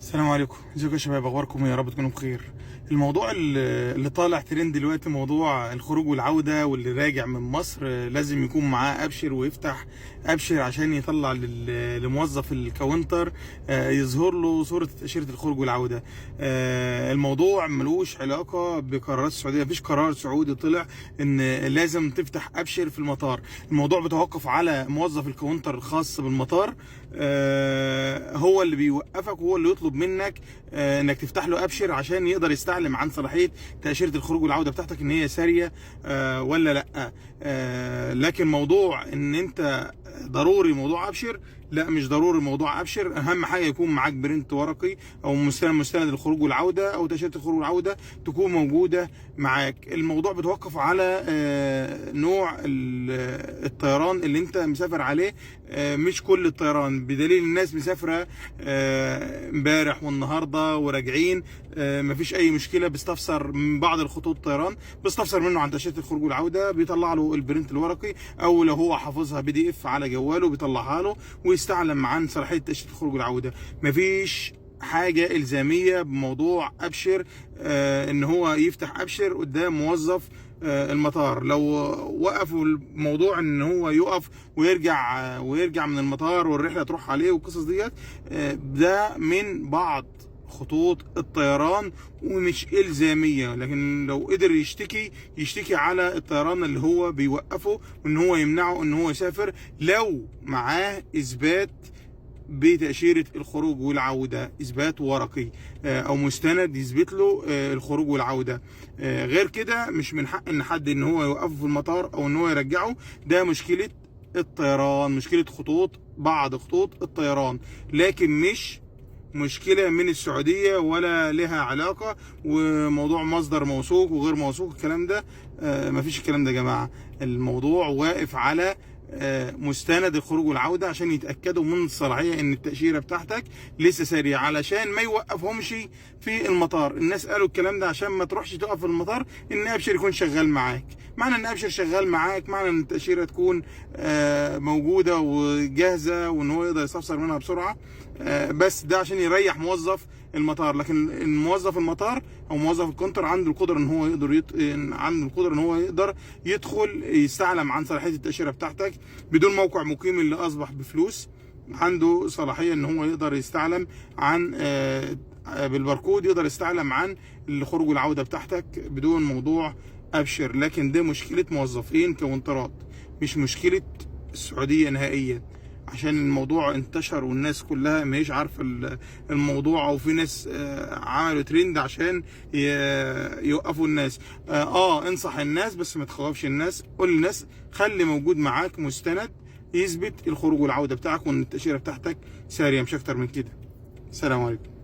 السلام عليكم، ازيكم يا شباب؟ اخباركم يا رب تكونوا بخير. الموضوع اللي طالع ترند دلوقتي موضوع الخروج والعوده، واللي راجع من مصر لازم يكون معاه ابشر ويفتح ابشر عشان يطلع لموظف الكاونتر يظهر له صوره تاشيره الخروج والعوده. الموضوع ملوش علاقه بقرارات السعوديه، مفيش قرار سعودي طلع ان لازم تفتح ابشر في المطار. الموضوع بيتوقف على موظف الكاونتر الخاص بالمطار، هو اللي بيوقفك وهو اللي يطلب منك انك تفتح له ابشر عشان يقدر يستعلم عن صلاحيه تاشيره الخروج والعوده بتاعتك ان هي ساريه ولا لا. لكن موضوع ان انت ضروري موضوع ابشر، لا مش ضروري موضوع ابشر. اهم حاجه يكون معاك برنت ورقي او مستند الخروج والعوده او تاشيره الخروج والعوده تكون موجوده معاك. الموضوع بيتوقف على نوع الطيران اللي انت مسافر عليه، مش كل الطيران، بدليل الناس مسافره امبارح والنهارده وراجعين مفيش اي مشكله. بيستفسر من بعض الخطوط الطيران، بيستفسر منه عن تاشيره الخروج والعوده، بيطلع له البرنت الورقي، او لو هو حافظها PDF على جواله بيطلعها له ويستعلم عن صلاحيه تاشيره الخروج والعوده. مفيش حاجه الزاميه بموضوع ابشر ان هو يفتح ابشر قدام موظف المطار. لو وقفوا الموضوع ان هو يقف ويرجع من المطار والرحله تروح عليه والقصص ديت، ده من بعض خطوط الطيران ومش إلزامية. لكن لو قدر يشتكي على الطيران اللي هو بيوقفه وان هو يمنعه ان هو يسافر لو معاه إثبات بتأشيرة الخروج والعودة، إثبات ورقي أو مستند يثبت له الخروج والعودة. غير كده مش من حق إن حد إن هو يوقفه في المطار أو إن هو يرجعه. ده مشكلة الطيران، مشكلة بعض خطوط الطيران، لكن مش مشكلة من السعودية ولا لها علاقة. وموضوع مصدر موثوق وغير موثوق الكلام ده مفيش الكلام ده يا جماعة. الموضوع واقف على مستند الخروج والعودة عشان يتأكدوا من الصلاحية ان التأشيرة بتاعتك لسه سارية، علشان ما يوقفهمش في المطار. الناس قالوا الكلام ده عشان ما تروحش تقف في المطار ان ابشر يكون شغال معاك. معنى ان ابشر شغال معاك معنى ان التأشيرة تكون موجودة وجاهزة وان هو يقدر يستفسر منها بسرعة. بس ده عشان يريح موظف المطار. لكن موظف المطار او موظف الكونتر عنده القدره ان هو يقدر يدخل يستعلم عن صلاحيه التاشيره بتاعتك بدون موقع مقيم اللي اصبح بفلوس. عنده صلاحيه ان هو يقدر يستعلم عن بالباركود، يقدر يستعلم عن الخروج والعوده بتاعتك بدون موضوع ابشر. لكن ده مشكله موظفين كونترات، مش مشكله السعوديه نهائيا، عشان الموضوع انتشر والناس كلها ماهيش عارفه الموضوع، او في ناس عملوا ترند عشان يوقفوا الناس. انصح الناس بس ما تخوفش الناس. قول للناس خلي موجود معاك مستند يثبت الخروج والعوده بتاعك وان التاشيره بتاعتك ساريه، مش اكتر من كده. السلام عليكم.